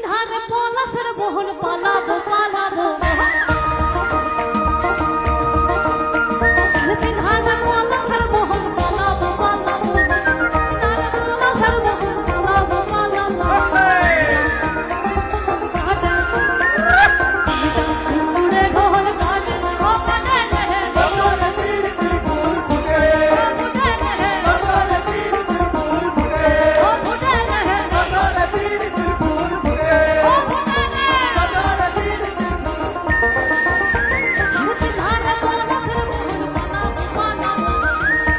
পিন্ধারে পলাশের বহন পালাবো পালাবো পিন্ধারে পলাশের বহন পালাবো পালাবো পিন্ধারে পলাশের বহন পালাবো পালাবো উড়ে ঢোল কাটে ও কাটে রে বছরে তীর তীর ফুল ফুটে ও ফুটে রে বছরে তীর তীর ফুল ফুটে ও ফুটে রে বছরে তীর তীর ফুল ফুটে ও ফুটে রে বছরে তীর তীর ফুল ফুটে ধারে পলাশের বহন পালাবো পালাবো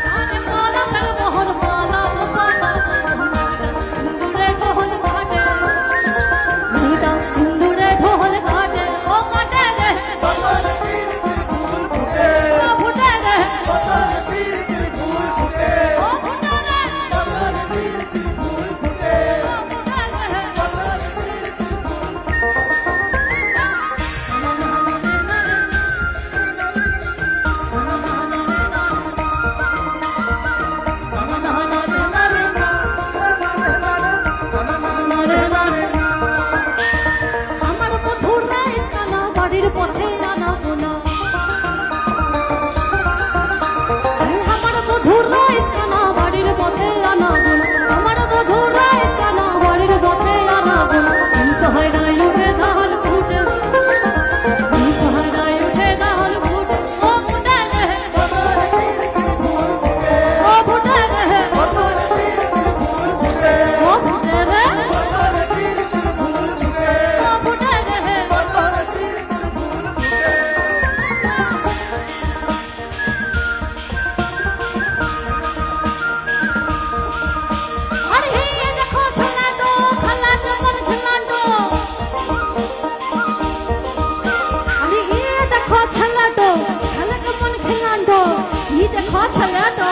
ধারে পলাশের বহন পালাবো পালাবো উড়ে ঢোল কাটে হিন্দুরে ঢোল কাটে ও কাটে রে বছরে তীর তীর ফুল ফুটে ও ফুটে রে বছরে তীর তীর ফুল ফুটে ও ফুটে রে বছরে তীর তীর ফুল ফুটে ও ফুটে রে বছরে তীর তীর ফুল আমার মধুর রায় কানা বাড়ির পথে আনা বোনা আমার মধুর রায় কানা বাড়ির পথে আনা বোনা আমার মধুর রায় কানা বাড়ির পথে আনা বোনা সহায় উঠে ধান ফুটে সহায় উঠে ধান ফুটে ও ফুটে রে বছরে তীর তীর ফুল ফুটে ও ফুটে রে বছরে তীর তীর ফুল ফুটে ও ফুটে রে বছরে তীর তীর ফুল ফুটে ও ফুটে রে বছরে তীর তীর ফুল ফুটে আরে হে দেখো ছলাটো খালাটো মন খেলাটো আরে হে দেখো ছলাটো খালাটো মন খেলাটো ই দেখো ছলাটো